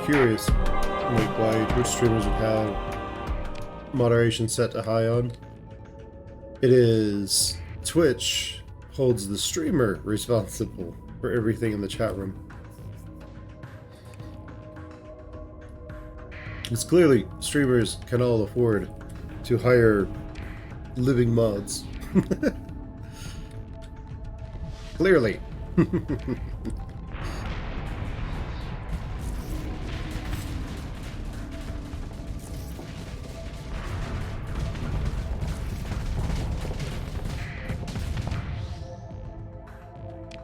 curious, like why Twitch streamers would have moderation set to high on. It is Twitch holds the streamer responsible for everything in the chat room. It's clearly streamers can all afford to hire living mods. Clearly.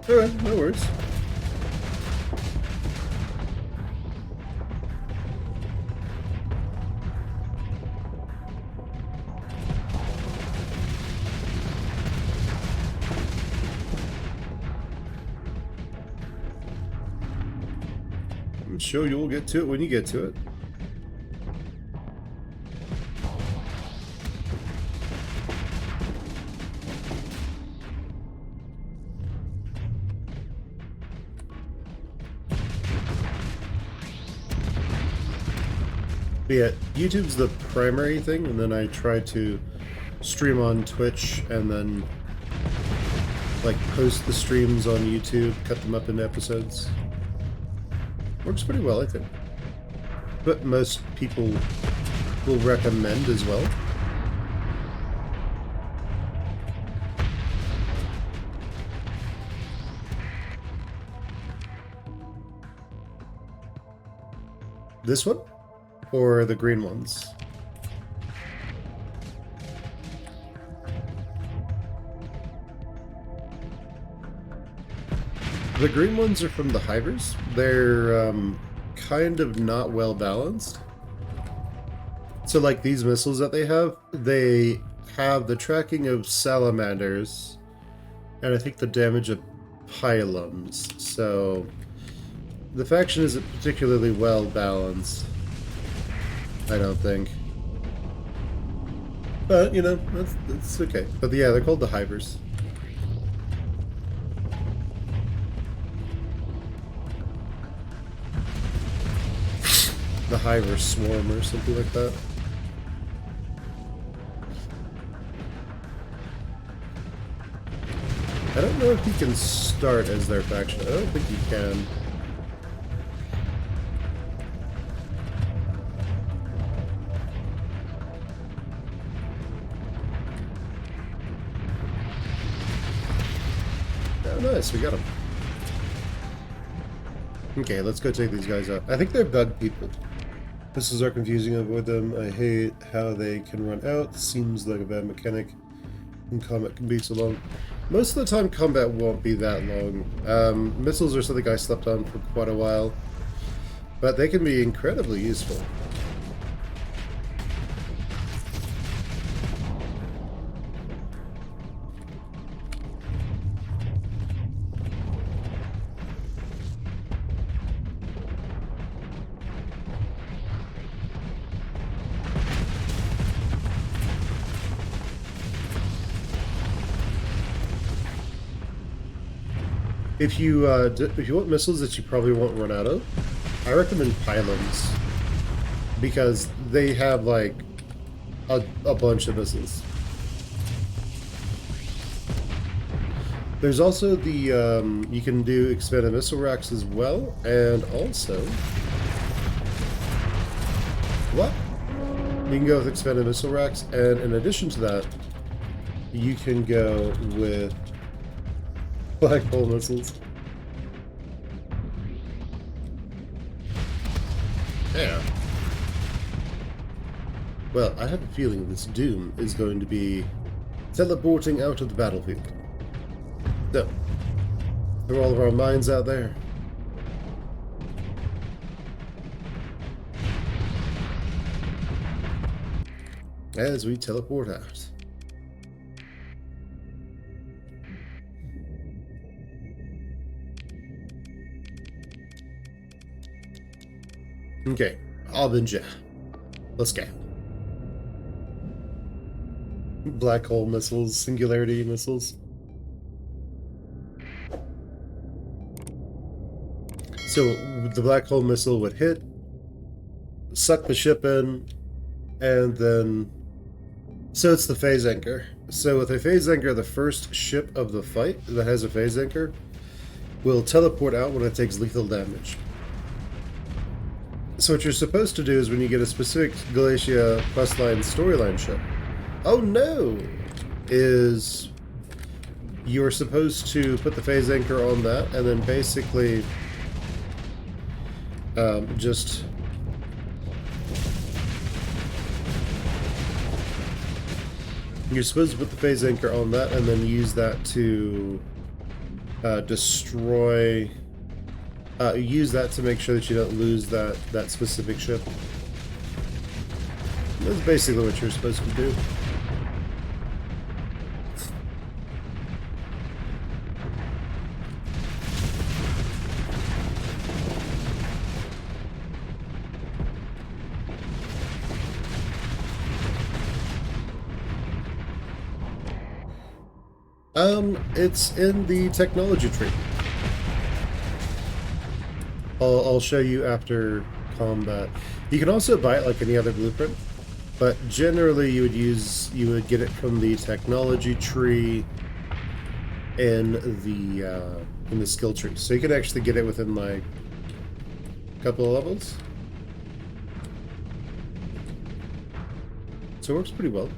Alright, no worries. I'm sure you'll get to it when you get to it. But yeah, YouTube's the primary thing, and then I try to stream on Twitch and then like post the streams on YouTube, cut them up into episodes. Works pretty well, I think. But most people will recommend as well. This one? Or the green ones? The green ones are from the hivers. They're kind of not well balanced. So like these missiles that they have the tracking of salamanders, and I think the damage of pylons. So the faction isn't particularly well balanced, I don't think. But, you know, that's okay. But yeah, they're called the hivers. The hiver swarm or something like that. I don't know if he can start as their faction. I don't think he can. Oh, nice, we got him. Okay, let's go take these guys out. I think they're bug people. Missiles are confusing, avoid them. I hate how they can run out. Seems like a bad mechanic. And combat can be so long. Most of the time combat won't be that long. Missiles are something I slept on for quite a while. But they can be incredibly useful. If you want missiles that you probably won't run out of, I recommend pylons, because they have like a bunch of missiles. There's also the you can do expanded missile racks as well, and also what? You can go with expanded missile racks, and in addition to that, you can go with black hole missiles. Yeah. Well, I have a feeling this Doom is going to be teleporting out of the battlefield. So, throw all of our mines out there. As we teleport out. Okay, Albinja. Let's go. Black hole missiles, singularity missiles. So the black hole missile would hit, suck the ship in, and then... So it's the phase anchor. So with a phase anchor, the first ship of the fight that has a phase anchor will teleport out when it takes lethal damage. So what you're supposed to do is when you get a specific Galatia Questline storyline ship, oh no, is you're supposed to put the phase anchor on that and then basically just you're supposed to put the phase anchor on that and then use that to destroy use that to make sure that you don't lose that specific ship. That's basically what you're supposed to do. It's in the technology tree. I'll show you after combat. You can also buy it like any other blueprint, but generally you would get it from the technology tree in the skill tree. So you can actually get it within like a couple of levels. So it works pretty well.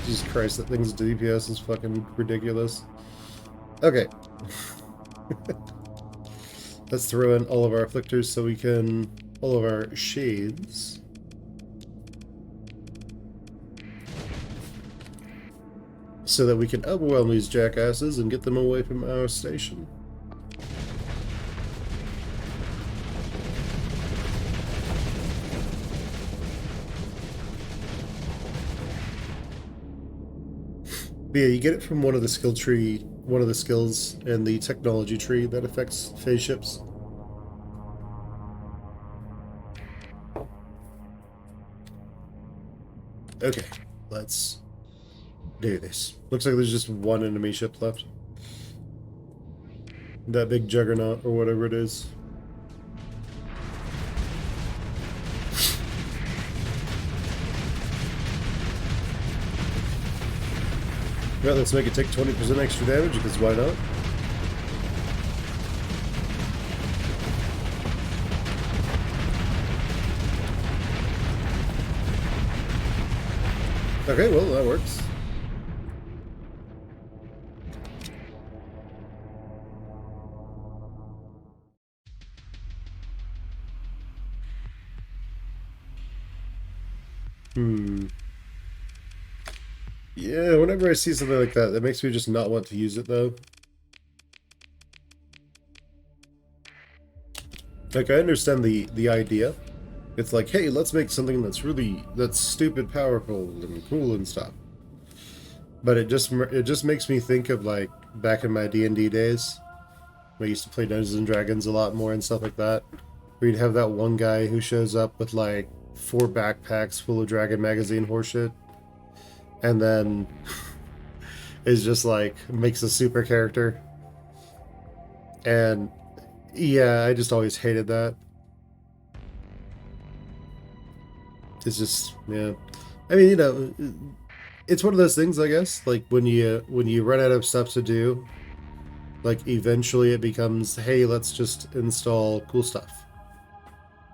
Jesus Christ, that thing's DPS is fucking ridiculous. Okay. Let's throw in all of our afflictors so we can... all of our shades. So that we can overwhelm these jackasses and get them away from our station. But yeah, you get it from one of the skill tree, one of the skills in the technology tree that affects phase ships. Okay, let's do this. Looks like there's just one enemy ship left. That big juggernaut or whatever it is. Right, let's make it take 20% extra damage, because why not? Okay, well, that works. Yeah, whenever I see something like that, that makes me just not want to use it, though. Like, I understand the idea. It's like, hey, let's make something that's stupid powerful and cool and stuff. But it just makes me think of, like, back in my D&D days. I used to play Dungeons and Dragons a lot more and stuff like that. Where you'd have that one guy who shows up with, like, 4 backpacks full of Dragon Magazine horseshit. And then is just like makes a super character. And yeah, I just always hated that. It's just, yeah. I mean, you know, it's one of those things, I guess. Like when you run out of stuff to do, like eventually it becomes, hey, let's just install cool stuff.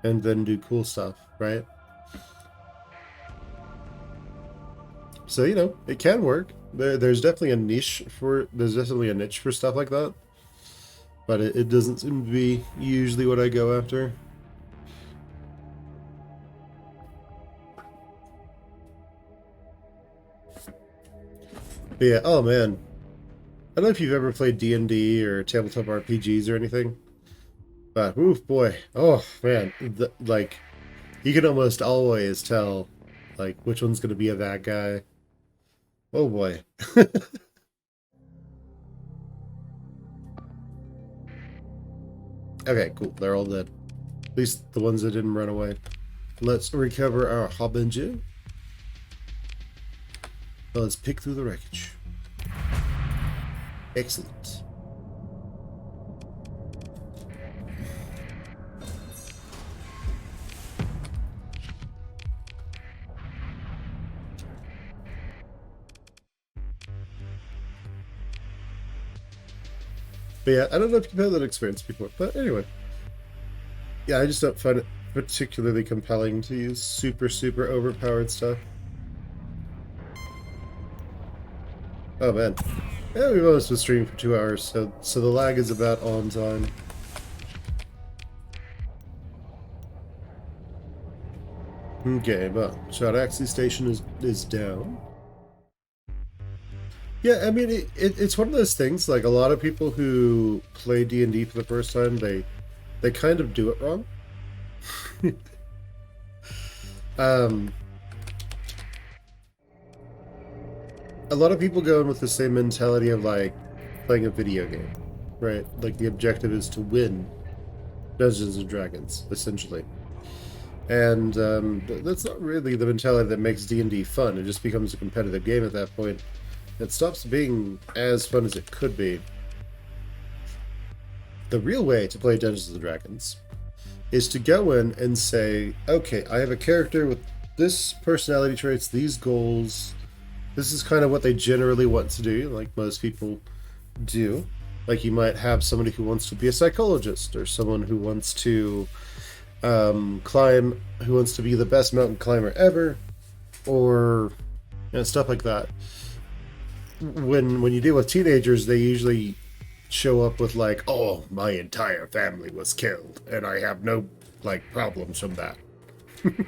And then do cool stuff, right? So, you know, it can work. There's definitely a niche for stuff like that. But it doesn't seem to be usually what I go after. But yeah, oh man. I don't know if you've ever played D&D or tabletop RPGs or anything. But, oof, boy. Oh, man. Like, you can almost always tell, like, which one's going to be a bad guy. Oh boy. Okay, cool. They're all dead. At least the ones that didn't run away. Let's recover our Harbinger. Let's pick through the wreckage. Excellent. But yeah, I don't know if you've had that experience before, but anyway. Yeah, I just don't find it particularly compelling to use super, super overpowered stuff. Oh man. Yeah, we've almost been streaming for 2 hours, so the lag is about on time. Okay, but Shadaxi Station is down. Yeah, I mean, it's one of those things, like, a lot of people who play D&D for the first time, they kind of do it wrong. A lot of people go in with the same mentality of, like, playing a video game, right? Like, the objective is to win Dungeons and Dragons, essentially. And that's not really the mentality that makes D&D fun. It just becomes a competitive game at that point. It stops being as fun as it could be. The real way to play Dungeons and Dragons is to go in and say, okay, I have a character with this personality traits, these goals. This is kind of what they generally want to do, like most people do. Like, you might have somebody who wants to be a psychologist, or someone who wants to climb, who wants to be the best mountain climber ever, or stuff like that. When you deal with teenagers, they usually show up with like, oh, my entire family was killed, and I have no like problems from that. And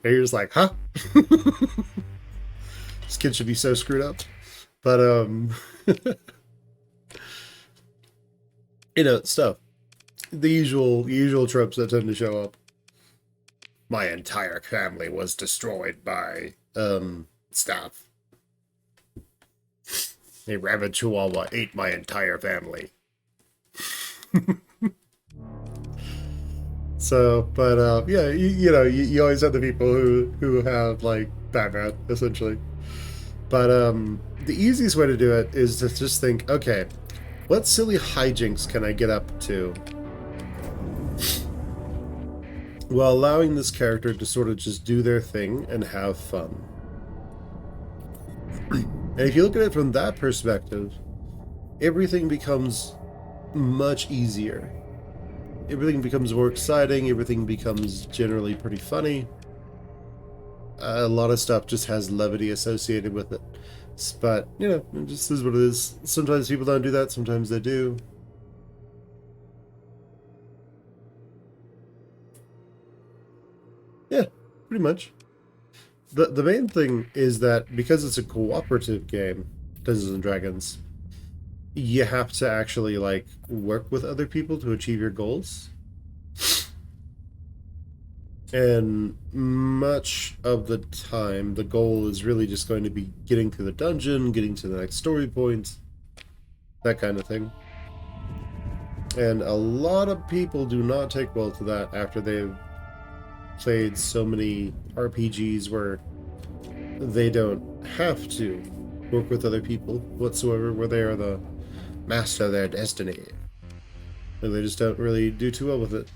you're just like, huh? This kid should be so screwed up. But stuff. The usual tropes that tend to show up. My entire family was destroyed by staff. A rabid chihuahua ate my entire family. So, but yeah, you always have the people who have like background essentially. But the easiest way to do it is to just think, okay, what silly hijinks can I get up to while allowing this character to sort of just do their thing and have fun. And if you look at it from that perspective, everything becomes much easier. Everything becomes more exciting, everything becomes generally pretty funny. A lot of stuff just has levity associated with it. But, it just is what it is. Sometimes people don't do that, sometimes they do. Yeah, pretty much. The main thing is that because it's a cooperative game, Dungeons and Dragons, you have to actually like work with other people to achieve your goals. And much of the time, the goal is really just going to be getting through the dungeon, getting to the next story point, that kind of thing. And a lot of people do not take well to that after they've played so many RPGs where they don't have to work with other people whatsoever, where they are the master of their destiny. And they just don't really do too well with it.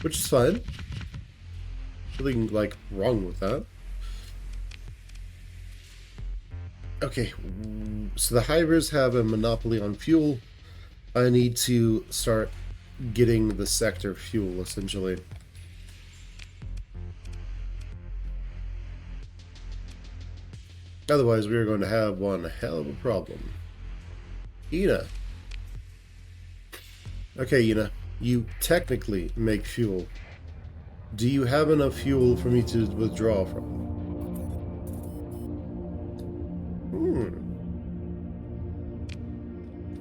Which is fine. Nothing like wrong with that. Okay, so the Hivers have a monopoly on fuel. I need to start getting the sector fuel, essentially. Otherwise, we are going to have one hell of a problem. Ina. Okay, Ina. You technically make fuel. Do you have enough fuel for me to withdraw from?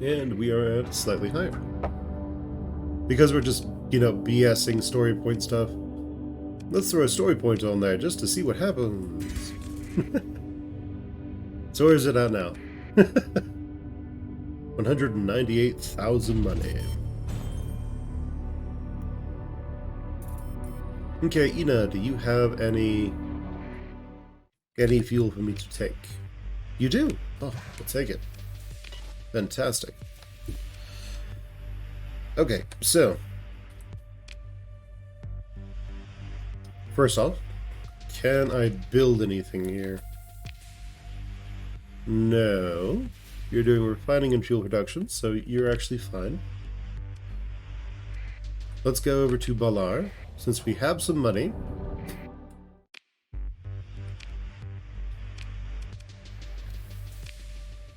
And we are at slightly higher. Because we're just, BSing story point stuff. Let's throw a story point on there just to see what happens. So where's it at now? 198,000 money. Okay, Ina, do you have any fuel for me to take? You do? Oh, I'll take it. Fantastic. Okay, so first off, can I build anything here? No. You're doing refining and fuel production, so you're actually fine. Let's go over to Balar, since we have some money.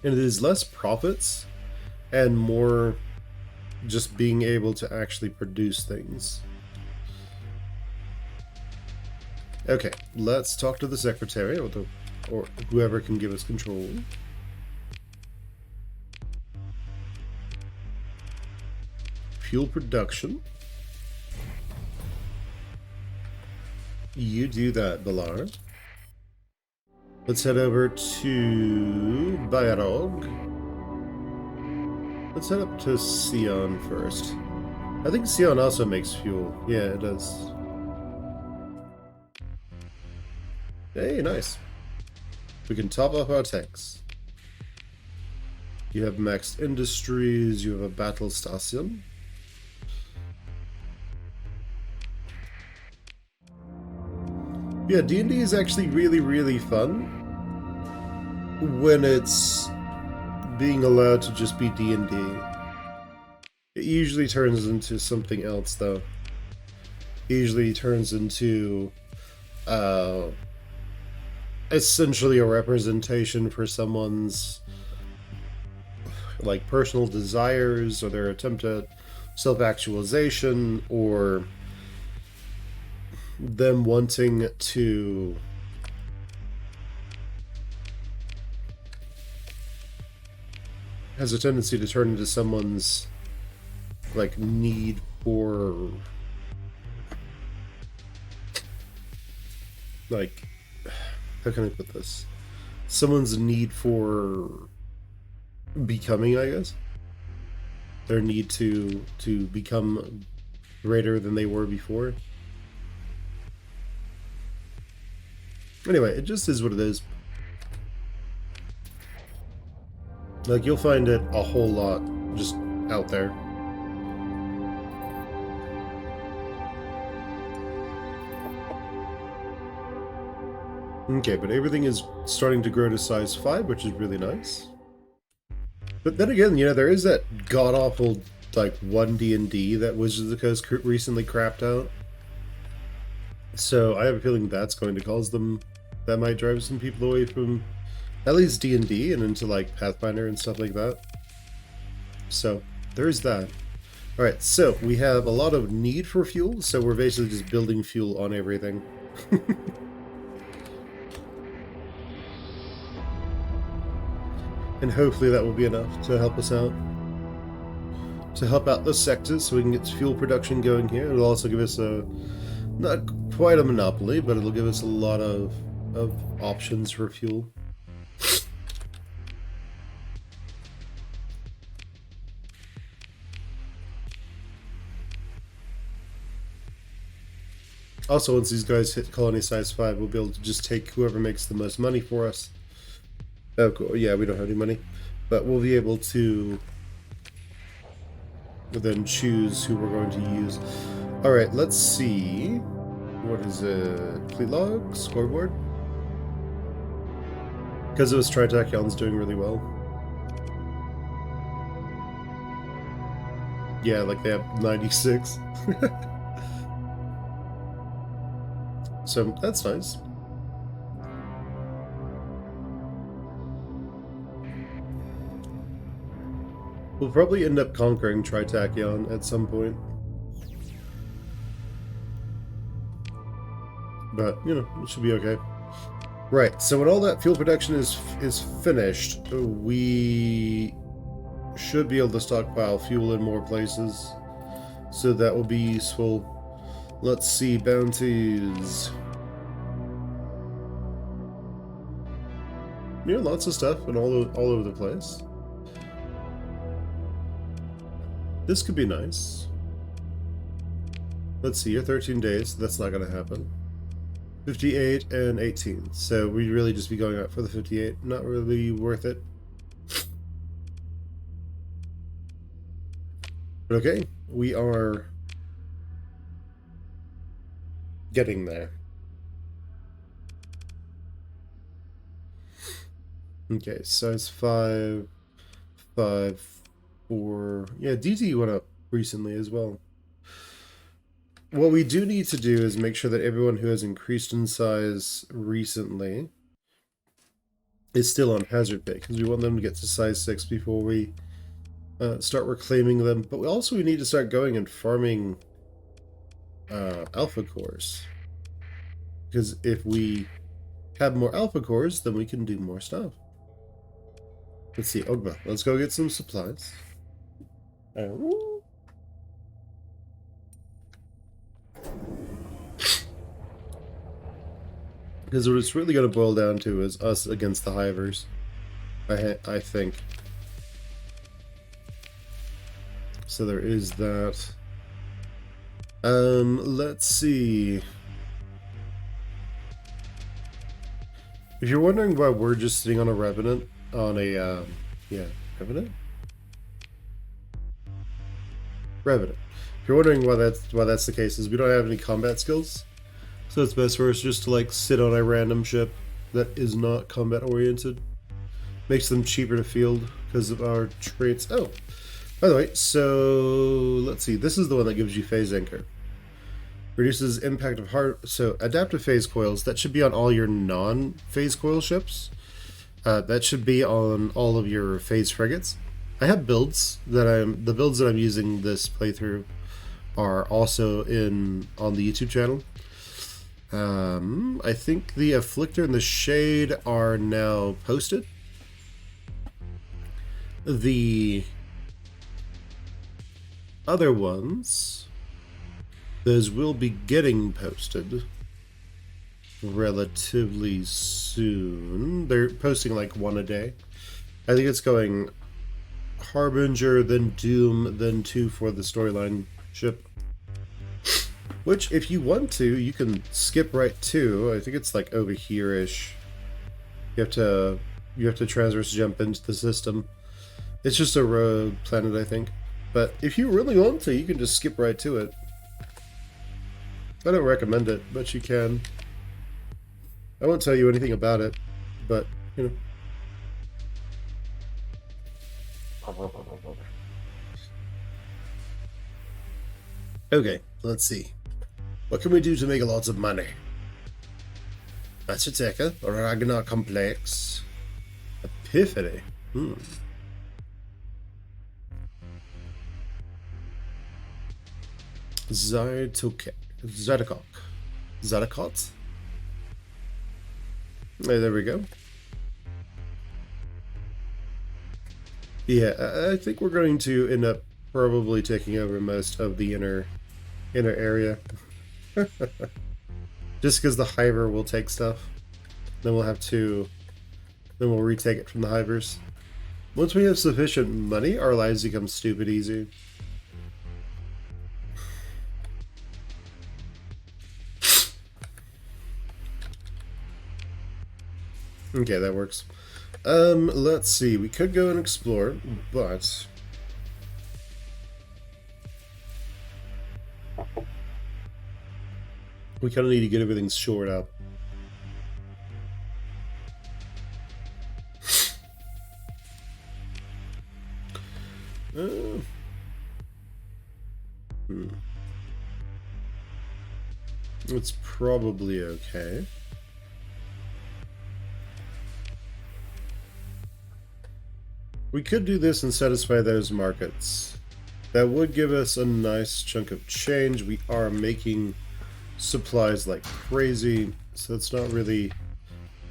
And it is less profits and more just being able to actually produce things. Okay, let's talk to the secretary or whoever can give us control. Fuel production. You do that, Balar. Let's head over to Bayarog. Let's head up to Sion first. I think Sion also makes fuel. Yeah, it does. Hey, nice. We can top up our tanks. You have maxed industries, you have a battle station. Yeah, D&D is actually really, really fun when it's being allowed to just be D&D. It usually turns into something else, though. It usually turns into essentially a representation for someone's like personal desires or their attempt at self-actualization, or them wanting to has a tendency to turn into someone's like need for like, how can I put this? Someone's need for becoming, I guess. Their need to become greater than they were before. Anyway, it just is what it is. Like, you'll find it a whole lot just out there. Okay, but everything is starting to grow to size 5, which is really nice. But then again, you know, there is that god-awful, like, 1 D&D that Wizards of the Coast recently crapped out. So I have a feeling that's going to cause them... That might drive some people away from at least D&D and into, like, Pathfinder and stuff like that. So, there's that. Alright, so we have a lot of need for fuel, so we're basically just building fuel on everything. And hopefully that will be enough to help us out. To help out the sectors so we can get fuel production going here. It'll also give us a... not quite a monopoly, but it'll give us a lot of options for fuel. Also, once these guys hit colony size 5, we'll be able to just take whoever makes the most money for us. Oh, cool. Yeah, we don't have any money. But we'll be able to then choose who we're going to use. Alright, let's see. What is it? Fleet log? Scoreboard? Because it was Tri-Tachton's doing really well. Yeah, like they have 96. So, that's nice. We'll probably end up conquering Tri-Tachton at some point. But, you know, it should be okay. Right, so when all that fuel production is finished, we should be able to stockpile fuel in more places. So that will be useful. Let's see, bounties. You know, lots of stuff and all over the place. This could be nice. Let's see, you're 13 days. That's not going to happen. 58 and 18. So we'd really just be going out for the 58. Not really worth it. But okay, we are getting there. Okay, size 5. 5, 4... Yeah, DT went up recently as well. What we do need to do is make sure that everyone who has increased in size recently is still on hazard pay, because we want them to get to size 6 before we start reclaiming them. But we need to start going and farming alpha cores, because if we have more alpha cores, then we can do more stuff. Let's see, Ogma, let's go get some supplies. Because what it's really going to boil down to is us against the hivers, I think. So there is that. Let's see. If you're wondering why we're just sitting on a Revenant, Revenant? Revenant. If you're wondering why that's the case, is we don't have any combat skills. So it's best for us just to like sit on a random ship that is not combat oriented. Makes them cheaper to field because of our traits. Oh, by the way, so let's see. This is the one that gives you phase anchor. Reduces impact of so adaptive phase coils. That should be on all your non-phase coil ships. That should be on all of your phase frigates. I have builds the builds that I'm using this playthrough are also on the YouTube channel. I think the Afflictor and the Shade are now posted. The other ones, those will be getting posted relatively soon. They're posting like one a day. I think it's going Harbinger, then Doom, then 2 for the storyline ship. Which, if you want to, you can skip right to. I think it's like over here-ish. You have to transverse jump into the system. It's just a rogue planet, I think. But if you really want to, you can just skip right to it. I don't recommend it, but you can. I won't tell you anything about it, but, you know. Okay, let's see. What can we do to make lots of money? That's Attacker, Ragnar Complex, Epiphany. Zadokok. There we go. Yeah, I think we're going to end up probably taking over most of the inner area. Just because the Hiver will take stuff. Then we'll retake it from the Hivers. Once we have sufficient money, our lives become stupid easy. Okay, that works. Let's see. We could go and explore, but we kind of need to get everything shored up. It's probably okay. We could do this and satisfy those markets. That would give us a nice chunk of change. We are making supplies like crazy, so it's not really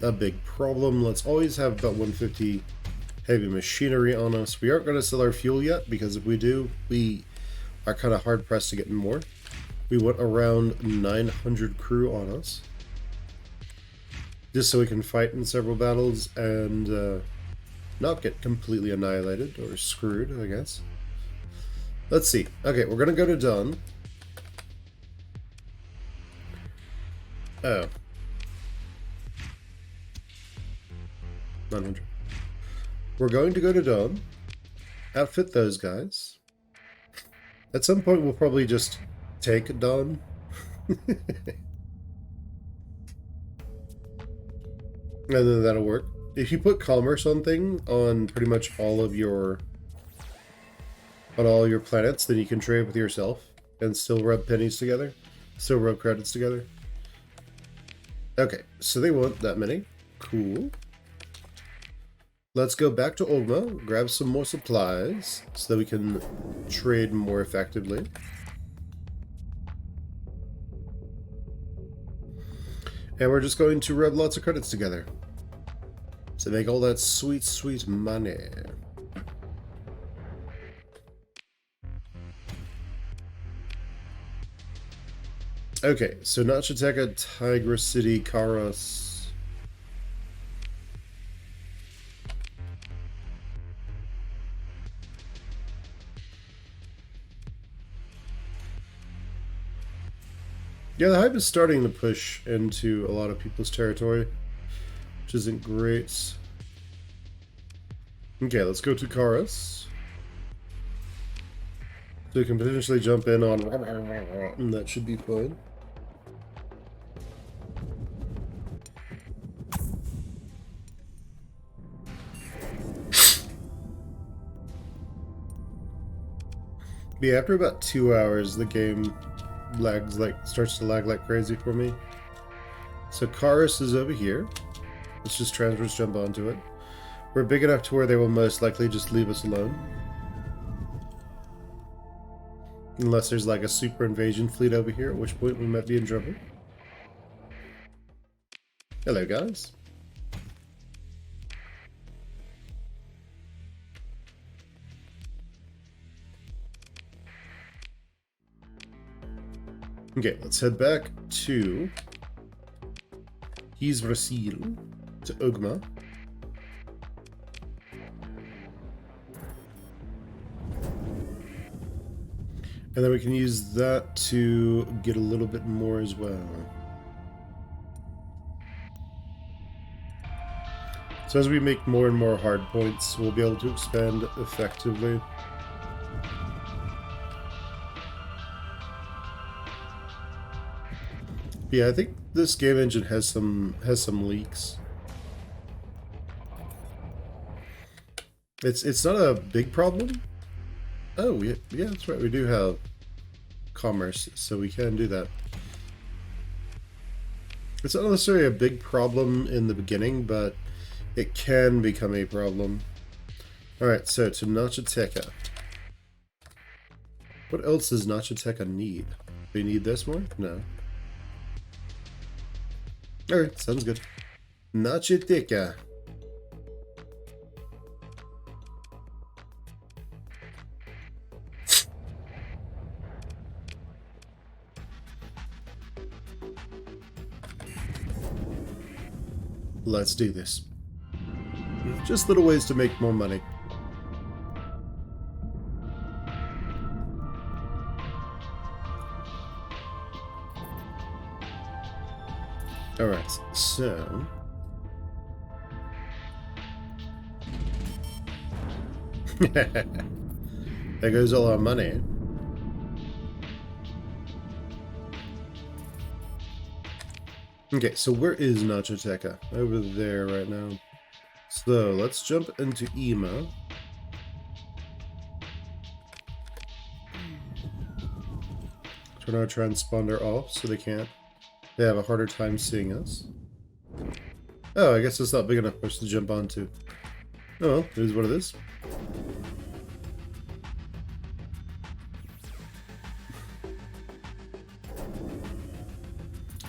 a big problem. Let's always have about 150 heavy machinery on us. We aren't going to sell our fuel yet, because if we do, we are kind of hard pressed to get more. We want around 900 crew on us, just so we can fight in several battles and not get completely annihilated or screwed, I guess. Let's see. Okay, we're going to go to Dawn. Oh. 900. We're going to go to Dawn, outfit those guys. At some point, we'll probably just take Dawn. And then that'll work. If you put commerce on pretty much all of your on all your planets, then you can trade with yourself and still rub pennies together. Still rub credits together. Okay, so they want that many. Cool. Let's go back to Ogma, grab some more supplies so that we can trade more effectively. And we're just going to rub lots of credits together to make all that sweet, sweet money. Okay, so Nachateka, Tigra City, Karos. Yeah, the hype is starting to push into a lot of people's territory, which isn't great. Okay, let's go to Karos. So we can potentially jump in on... and that should be fine. Yeah, after about 2 hours, the game starts to lag like crazy for me. So Karos is over here. Let's just transverse jump onto it. We're big enough to where they will most likely just leave us alone. Unless there's like a super invasion fleet over here, at which point we might be in trouble. Hello, guys. Okay, let's head back to Yggdrasil, to Ogma. And then we can use that to get a little bit more as well. So as we make more and more hard points, we'll be able to expand effectively. Yeah, I think this game engine has some leaks. It's not a big problem. Oh, yeah, that's right. We do have commerce, so we can do that. It's not necessarily a big problem in the beginning, but it can become a problem. Alright, so to Nachateka. What else does Nachateka need? Do we need this more? No. Alright, sounds good. Nachateka. Let's do this. Just little ways to make more money. Alright, so... there goes all our money. Okay, so where is Nachateka? Over there right now. So, let's jump into Ema. Turn our transponder off so they can't. They have a harder time seeing us. Oh, I guess it's not big enough for us to jump onto. Oh well, it is what it is.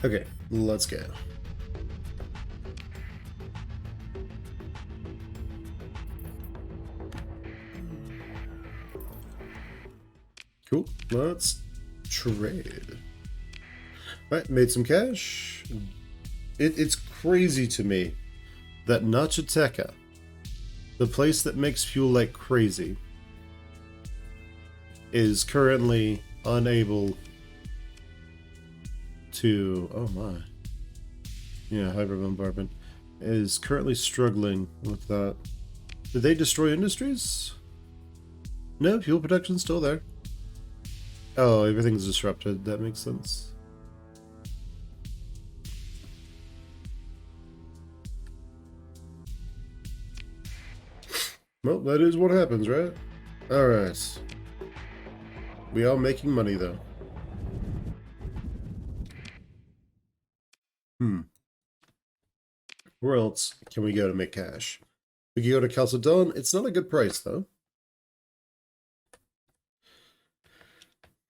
Okay, let's go. Cool, let's trade. Alright, made some cash. It's crazy to me that Nachateka, the place that makes fuel like crazy, is currently unable to... oh my. Yeah, hyper bombardment is currently struggling with that. Did they destroy industries? No, fuel protection's still there. Oh, everything's disrupted. That makes sense. Well, that is what happens, right? Alright. We are making money, though. Where else can we go to make cash? We can go to Chalcedon. It's not a good price, though.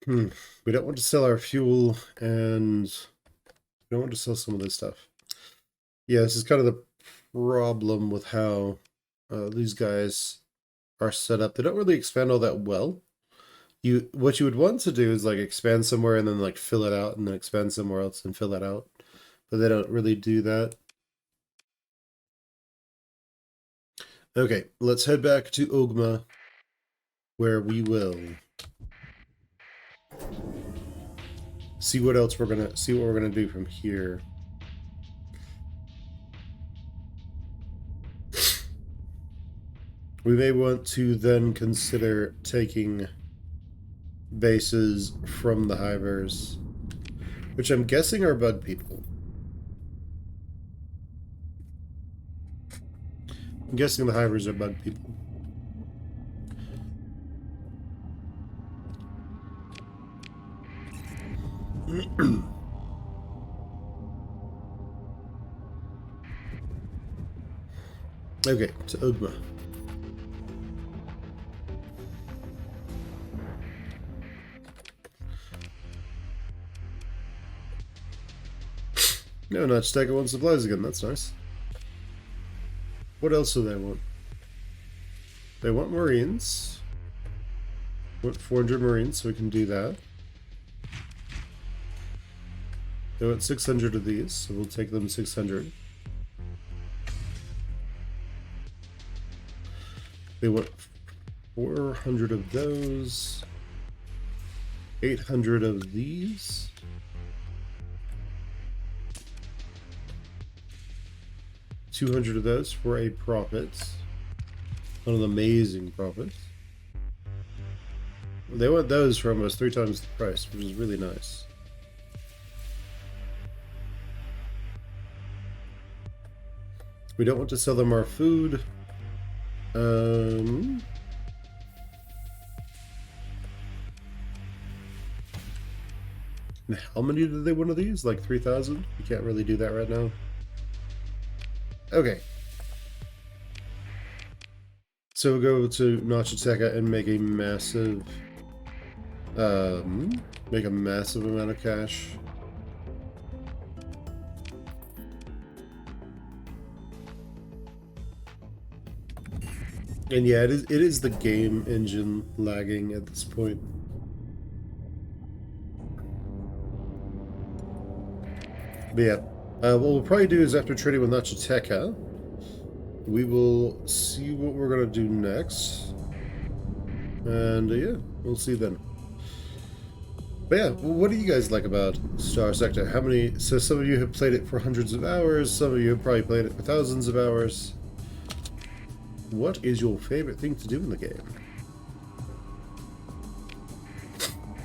We don't want to sell our fuel, and we don't want to sell some of this stuff. Yeah, this is kind of the problem with how these guys are set up. They don't really expand all that well. What you would want to do is like expand somewhere and then like fill it out, and then expand somewhere else and fill it out. But they don't really do that. Okay, let's head back to Ogma, where we will see what else we're gonna do from here. We may want to then consider taking bases from the Hivers, which I'm guessing are bug people. I'm guessing the Hivers are bug people. Okay, to Ogma. No, not Stacker wants supplies again. That's nice. What else do they want? They want Marines. They want 400 Marines, so we can do that. They want 600 of these, so we'll take them 600. They want 400 of those. 800 of these. 200 of those for a profit. One of the amazing profits. They want those for almost 3 times the price, which is really nice. We don't want to sell them our food. How many do they want of these? Like 3,000? You can't really do that right now. Okay. So we'll go to Nexerelin and make a massive amount of cash. And yeah, it is the game engine lagging at this point. But yeah, what we'll probably do is after trading with Nexerelin, we will see what we're gonna do next, and yeah, we'll see then. But yeah, what do you guys like about Starsector? How many? So some of you have played it for hundreds of hours. Some of you have probably played it for thousands of hours. What is your favorite thing to do in the game?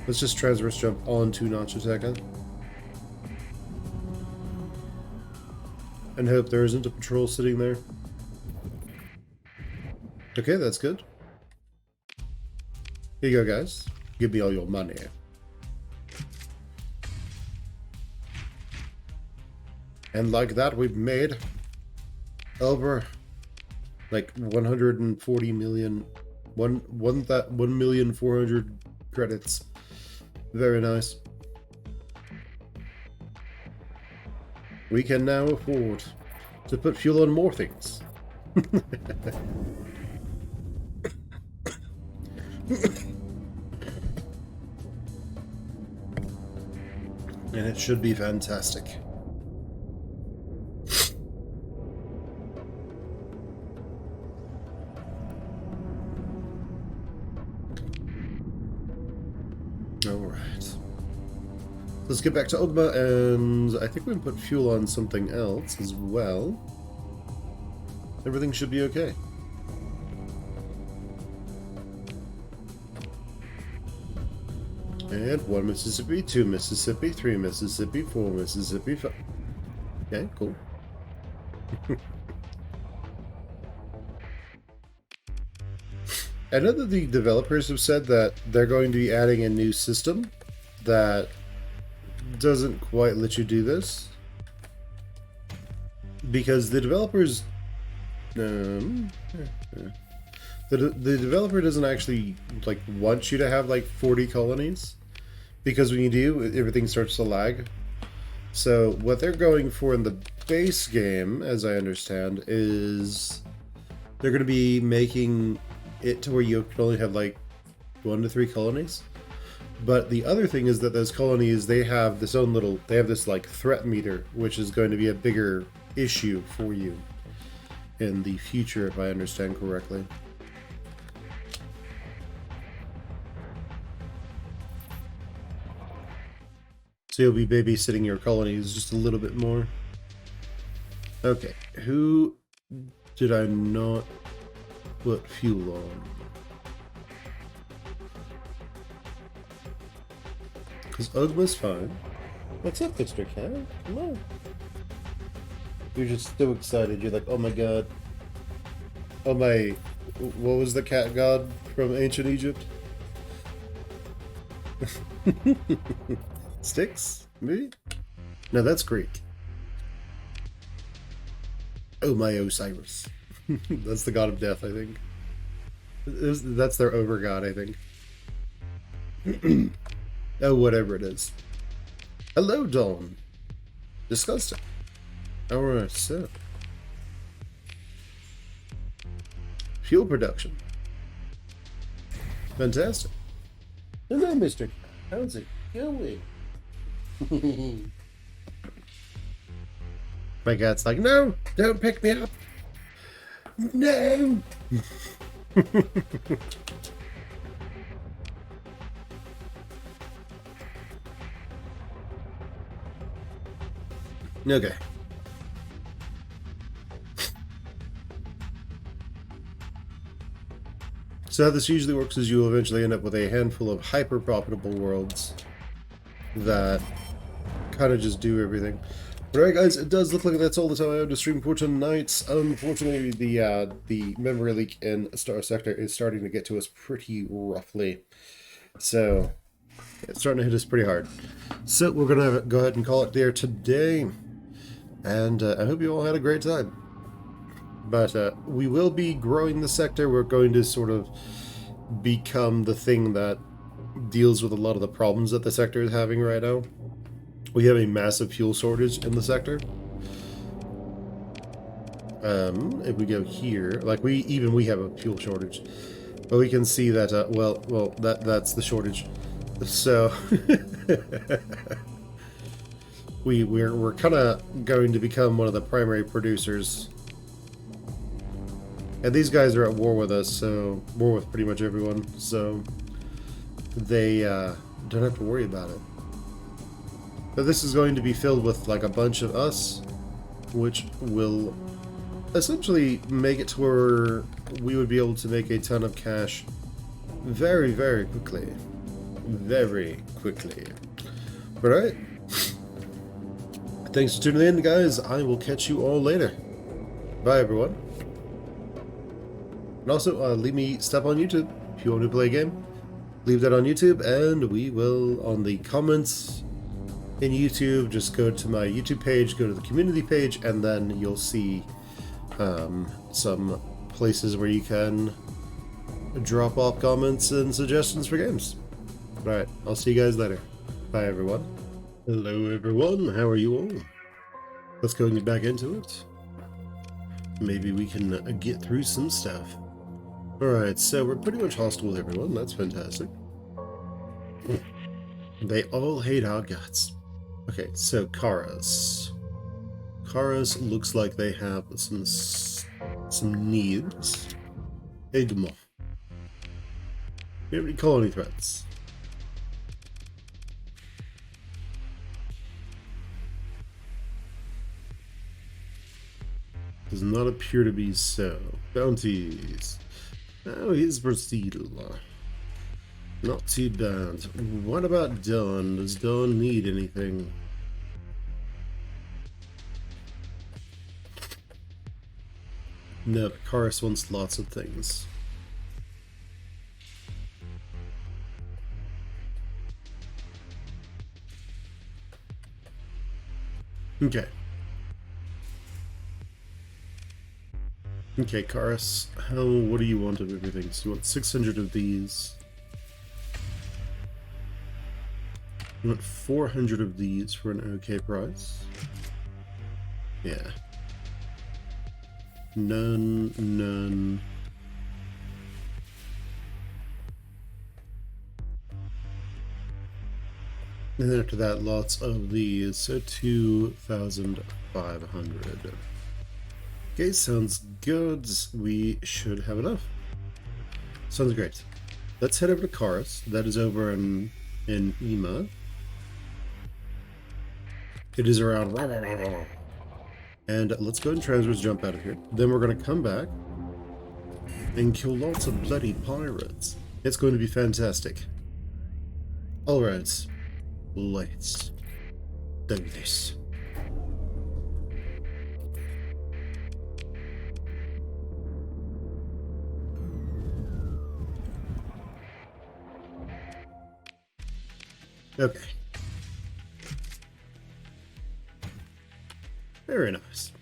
Let's just transverse jump onto Nexerelin. And hope there isn't a patrol sitting there. Okay, that's good. Here you go, guys. Give me all your money. And like that, we've made over like 140 million, 1,400,000 credits. Very nice. We can now afford to put fuel on more things. And it should be fantastic. Alright. Let's get back to Ogma, and I think we can put fuel on something else as well. Everything should be okay. And 1 Mississippi, 2 Mississippi, 3 Mississippi, 4 Mississippi, 5. Okay, cool. I know that the developers have said that they're going to be adding a new system that doesn't quite let you do this. Because the developers... the developer doesn't actually like want you to have like 40 colonies. Because when you do, everything starts to lag. So what they're going for in the base game, as I understand, is they're going to be making it to where you can only have like 1 to 3 colonies. But the other thing is that those colonies, they have this own little, they have this like threat meter, which is going to be a bigger issue for you in the future, if I understand correctly. So you'll be babysitting your colonies just a little bit more. Okay, who did I not put fuel on? Because Ugma's fine. What's up, Mr. Cat? Come on. You're just so excited. You're like, oh my god. Oh my... What was the cat god from ancient Egypt? Styx? Maybe? No, that's Greek. Oh my Osiris. That's the god of death, I think. That's their over-god, I think. Oh, whatever it is. Hello, Dawn. Disgusting. Alright, so. Fuel production. Fantastic. Hello, Mr. How's it going? My cat's like, no, don't pick me up. No. Okay. So how this usually works is you'll eventually end up with a handful of hyper-profitable worlds that kind of just do everything. Alright guys, it does look like that's all the time I have to stream for tonight. Unfortunately, the memory leak in Starsector is starting to get to us pretty roughly. So, it's starting to hit us pretty hard. So, we're going to go ahead and call it there today. And I hope you all had a great time. But we will be growing the sector. We're going to sort of become the thing that deals with a lot of the problems that the sector is having right now. We have a massive fuel shortage in the sector. If we go here, like we have a fuel shortage, but we can see that that's the shortage. So we're kind of going to become one of the primary producers. And these guys are at war with us, so war with pretty much everyone, so they don't have to worry about it. But this is going to be filled with like a bunch of us, which will essentially make it to where we would be able to make a ton of cash very, very quickly. Very quickly. Alright. Thanks for tuning in, guys. I will catch you all later. Bye, everyone. And also, leave me stuff on YouTube. If you want to play a game, leave that on YouTube, and we will, on the comments in YouTube, just go to my YouTube page, go to the community page, and then you'll see some places where you can drop off comments and suggestions for games. Alright, I'll see you guys later. Bye, everyone. Hello, everyone. How are you all? Let's go and get back into it. Maybe we can get through some stuff. Alright, so we're pretty much hostile with everyone. That's fantastic. They all hate our guts. Okay, so Karas. Karas looks like they have some needs. Egmo. Do you have any colony threats? Does not appear to be so. Bounties. Oh, here's Bristol. Not too bad. What about Dawn? Does Dawn need anything? No, Karas wants lots of things. Okay. Okay, Karis, what do you want of everything? So you want 600 of these. You want 400 of these for an okay price. Yeah. None, none. And then after that, lots of these, so 2,500. Okay, sounds good. We should have enough. Sounds great. Let's head over to Karis. That is over in Ema. It is around... And let's go ahead and transverse jump out of here. Then we're going to come back and kill lots of bloody pirates. It's going to be fantastic. Alright. Let's do this. Okay. Very nice.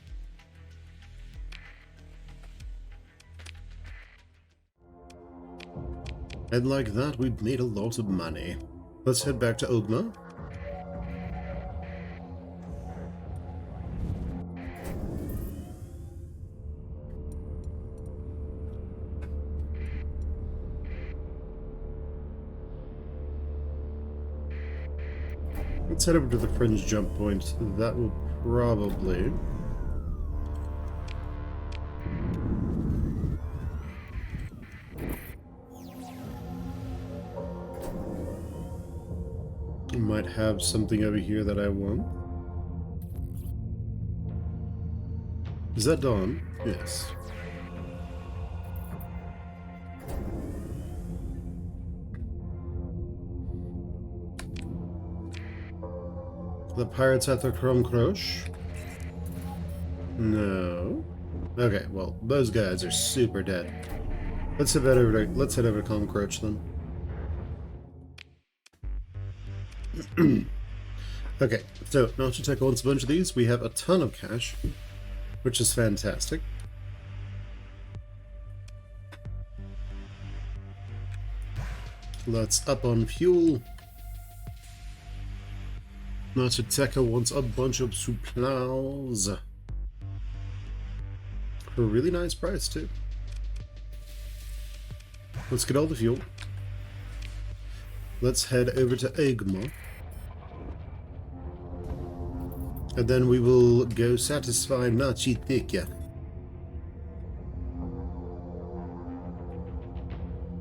And like that, we've made a lot of money. Let's head back to Ogma. Let's head over to the fringe jump point. That will probably... might have something over here that I want. Is that Dawn? Yes. The pirates at the Chrome Croche? No. Okay, well, those guys are super dead. Let's head over to Chrome Croche then. Okay, so now to take on a bunch of these, we have a ton of cash, which is fantastic. Let's up on fuel. Nachiteka wants a bunch of supplies. For a really nice price, too. Let's get all the fuel. Let's head over to Egma. And then we will go satisfy Nachiteka.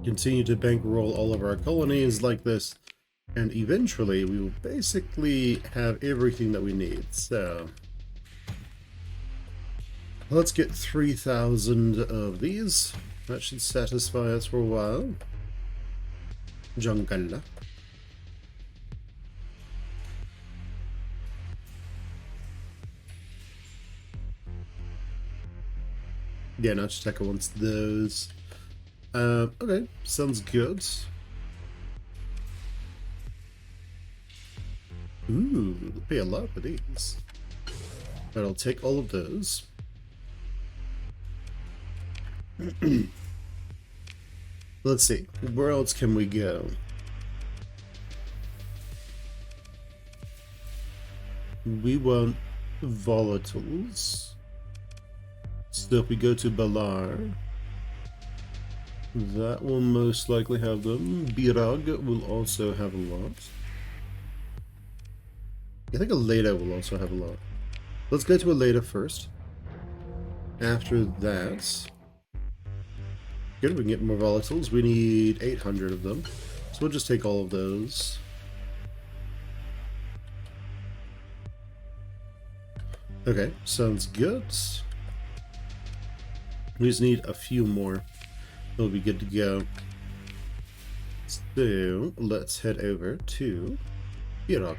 Continue to bankroll all of our colonies like this. And eventually we will basically have everything that we need. So let's get 3,000 of these. That should satisfy us for a while. Jungle. Yeah, Nachiteka wants those. Okay, sounds good. Ooh, pay a lot for these. But I'll take all of those. Let's see, where else can we go? We want volatiles. So if we go to Balar, that will most likely have them. Birag will also have a lot. I think Aleda will also have a lot. Let's go to Aleda first. After that... Good, we can get more volatiles. We need 800 of them. So we'll just take all of those. Okay, sounds good. We just need a few more. We'll be good to go. So, let's head over to Iraq.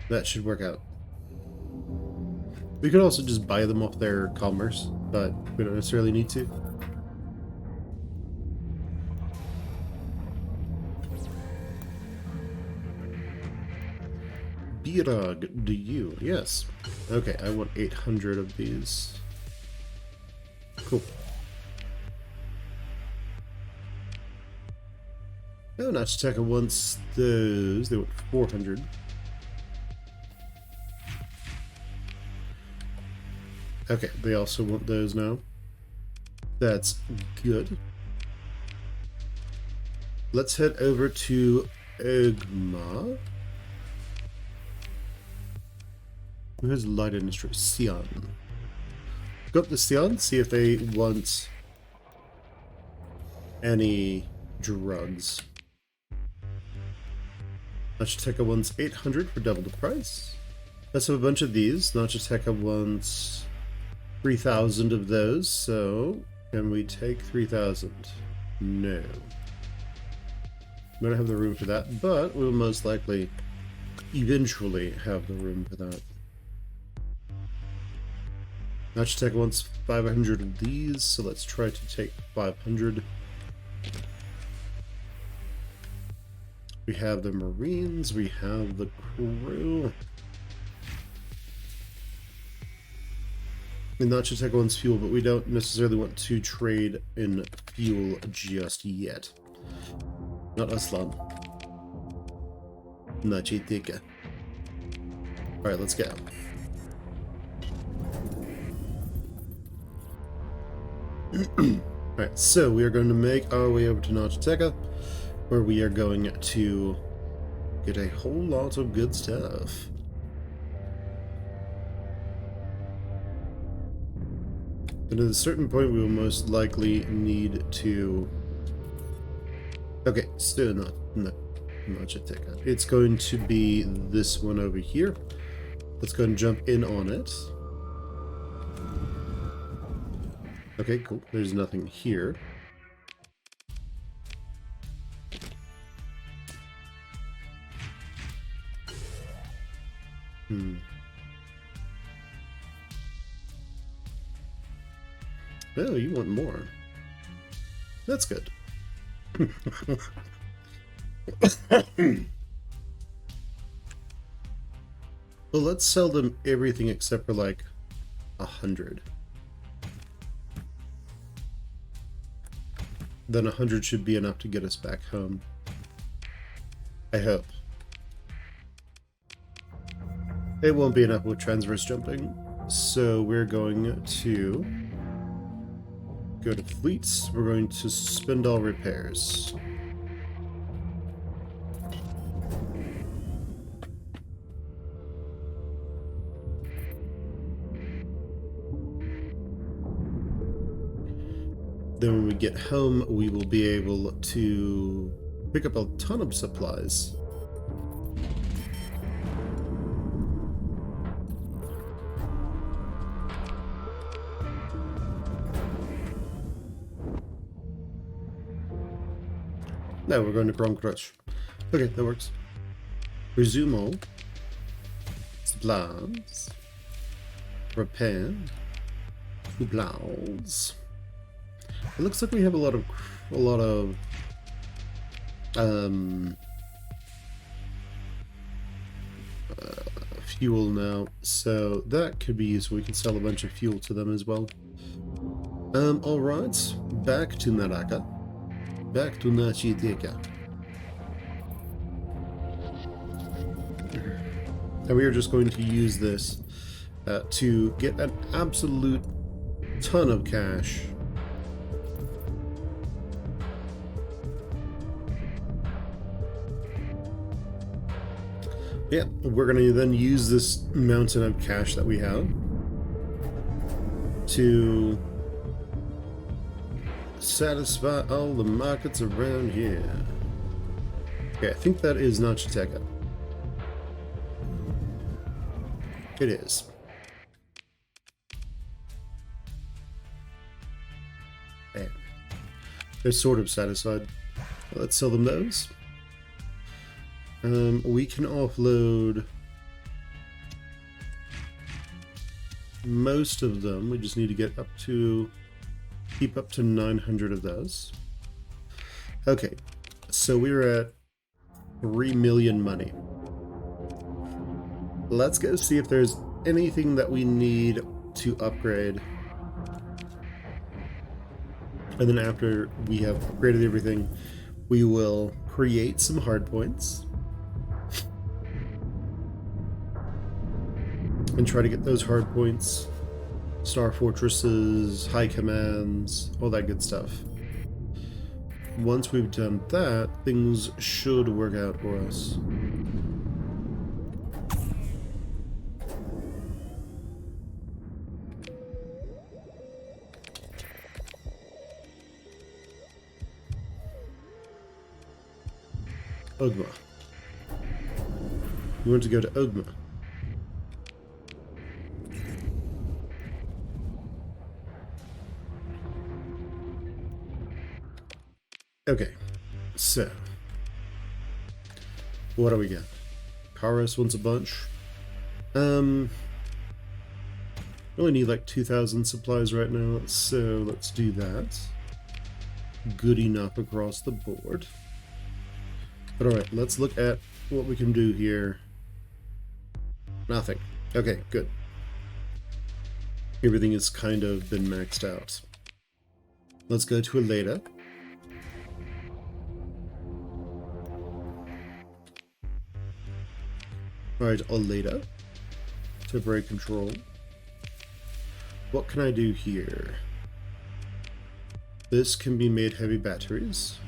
That should work out. We could also just buy them off their commerce, but we don't necessarily need to. Birag, do you? Yes. Okay, I want 800 of these. Cool. Oh, Nachiteka wants those. They want 400. Okay, they also want those now. That's good. Let's head over to Egma. Who has light industry? Sion. Go up to Sion, see if they want any drugs. Nachiteka wants 800 for double the price. Let's have a bunch of these. Nachiteka wants 3,000 of those, so can we take 3,000? No. We don't have the room for that, but we'll most likely eventually have the room for that. Nachiteka wants 500 of these, so let's try to take 500. We have the Marines, we have the crew. And Nachiteka wants fuel, but we don't necessarily want to trade in fuel just yet. Not Aslan. Nachiteka. Alright, let's go. Alright, so we are going to make our way over to Nachiteka, where we are going to get a whole lot of good stuff. And at a certain point, we will most likely need to... Okay, still not Nachiteka. It's going to be this one over here. Let's go and jump in on it. Okay, cool. There's nothing here. Oh, you want more. That's good. Well, let's sell them everything except for like 100. Then 100 should be enough to get us back home. I hope. It won't be enough with transverse jumping, so we're going to go to fleets. We're going to suspend all repairs. Then when we get home, we will be able to pick up a ton of supplies. No, we're going to Grand Crush. Okay, that works. Resume all. Supplies. Repair. Supplies. It looks like we have a lot of fuel now, so that could be useful. We can sell a bunch of fuel to them as well. Alright, back to Naraka. Back to Nachiteka. And we are just going to use this to get an absolute ton of cash. Yeah, we're going to then use this mountain of cash that we have to satisfy all the markets around here. Okay, I think that is Nachiteka. It is. And they're sort of satisfied. Let's sell them those. We can offload most of them. We just need to get up to, keep up to 900 of those. Okay, so we're at 3 million money. let's go see if there's anything that we need to upgrade. And then after we have upgraded everything, we will create some hardpoints and try to get those hardpoints, star fortresses, high commands, all that good stuff. Once we've done that, things should work out for us. Ogma. You want to go to Ogma. Okay, so what do we get? Karos wants a bunch. Really need like 2,000 supplies right now, so let's do that. Good enough across the board. But alright, let's look at what we can do here. Nothing. Okay, good. Everything has kind of been maxed out. Let's go to Aleda. Alright, Aleda. Temporary control. What can I do here? This can be made heavy batteries.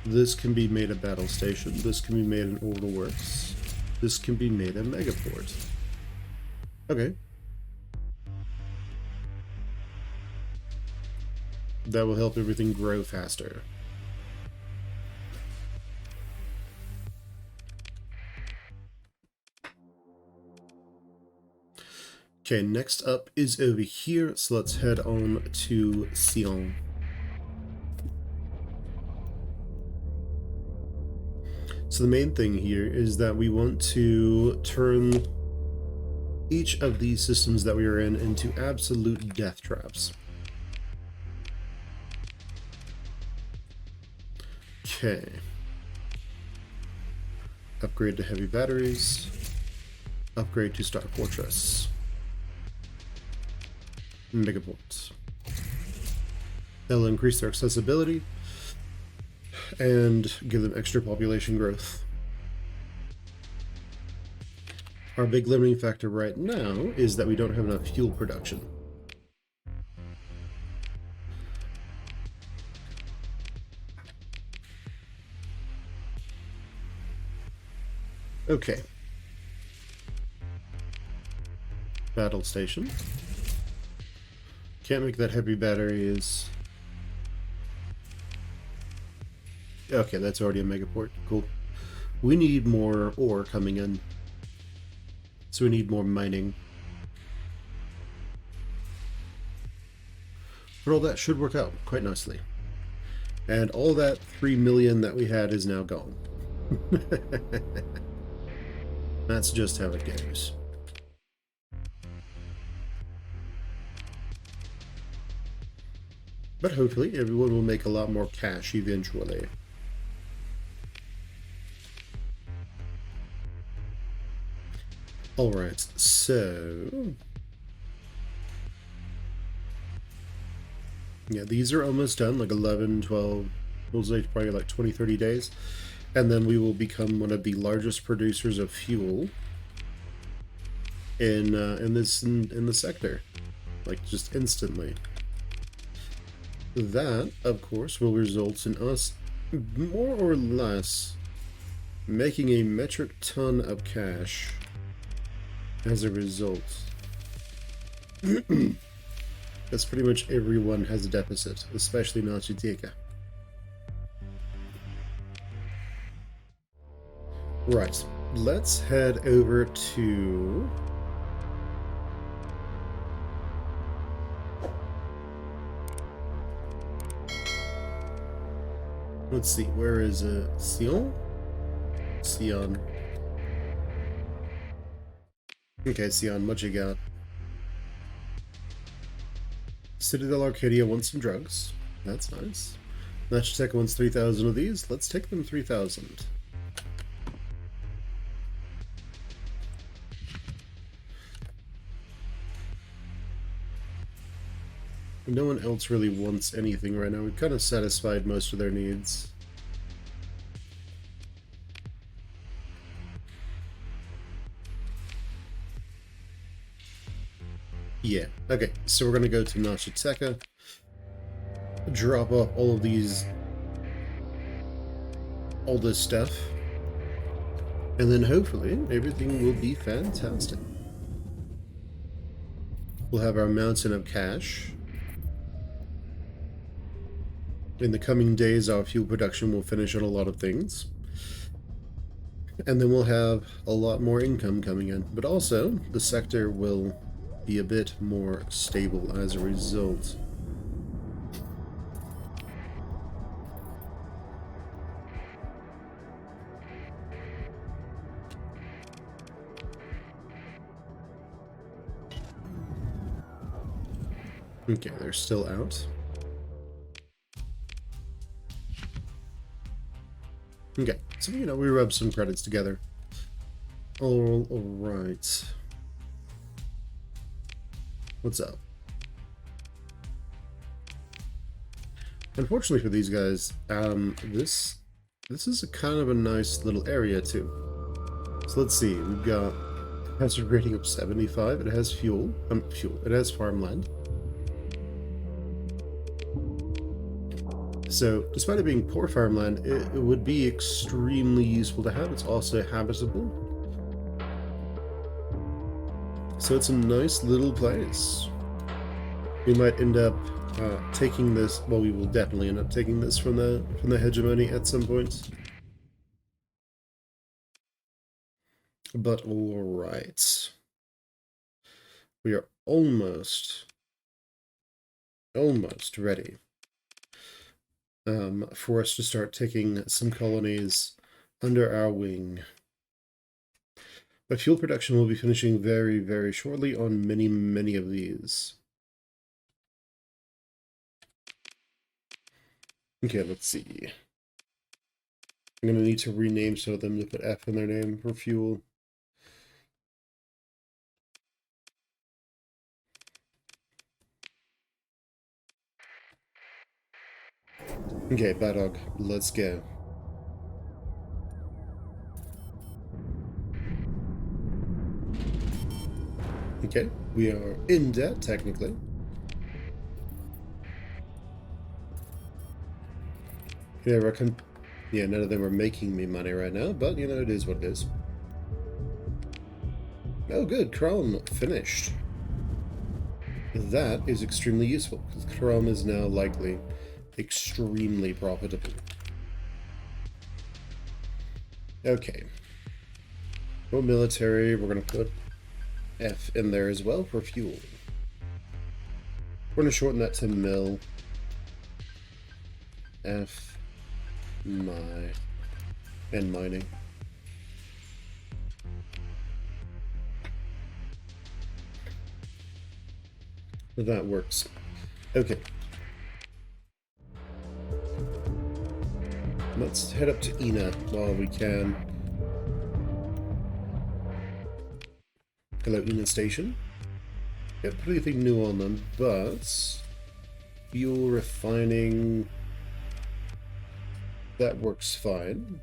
This can be made a battle station. This can be made an orbital works. This can be made a megaport. Okay. That will help everything grow faster. Okay, next up is over here, so let's head on to Sion. So the main thing here is that we want to turn each of these systems that we are in into absolute death traps. Okay. Upgrade to heavy batteries. Upgrade to Star Fortress. Megaports. That'll increase their accessibility and give them extra population growth. Our big limiting factor right now is that we don't have enough fuel production. Okay. Battle station. Can't make that heavy battery is... Okay, that's already a megaport. Cool. We need more ore coming in. So we need more mining. But all that should work out quite nicely. And all that 3 million that we had is now gone. That's just how it goes. But hopefully everyone will make a lot more cash eventually. Alright, so... yeah, these are almost done, like 11, 12, we'll say probably like 20, 30 days. And then we will become one of the largest producers of fuel in the sector. Like, just instantly. That, of course, will result in us more or less making a metric ton of cash as a result. That's pretty much everyone has a deficit, especially Nachiteka. Right, let's head over to... let's see, where is it? Sion? Sion. Okay, Sion, what you got? Citadel Arcadia wants some drugs. That's nice. Nachiteka wants 3,000 of these. Let's take them 3,000. No one else really wants anything right now. We've kind of satisfied most of their needs. Yeah, okay, so we're gonna go to Nexerelin, drop off all this stuff, and then hopefully everything will be fantastic. We'll have our mountain of cash. In the coming days, our fuel production will finish on a lot of things. And then we'll have a lot more income coming in. But also, the sector will be a bit more stable as a result. Okay, they're still out. Okay, so, you know, we rub some credits together. All right. What's up? Unfortunately for these guys, this is a kind of a nice little area too. So let's see, we've got hazard rating of 75. It has fuel. It has farmland. So, despite it being poor farmland, it would be extremely useful to have. It's also habitable. So it's a nice little place. We might end up taking this. Well, we will definitely end up taking this from the hegemony at some point. But all right, we are almost ready for us to start taking some colonies under our wing. But fuel production will be finishing very, very shortly on many, many of these. Okay, let's see. I'm going to need to rename some of them to put F in their name for fuel. Okay, Bad Dog, let's go. Okay, we are in debt, technically. Yeah, none of them are making me money right now, but, you know, it is what it is. Oh, good, Chrome finished. That is extremely useful, because Chrome is now likely extremely profitable. Okay. For military, we're going to put F in there as well for fuel. We're going to shorten that to mil. F, and mining. That works. Okay. Let's head up to Ina while we can. Hello, Ina Station. Got anything new on them, but fuel refining, that works fine.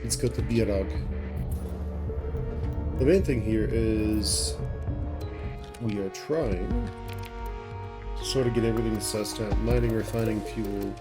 Let's go to Biarog. The main thing here is we are trying to sort of get everything sussed out. Mining, refining, fuel.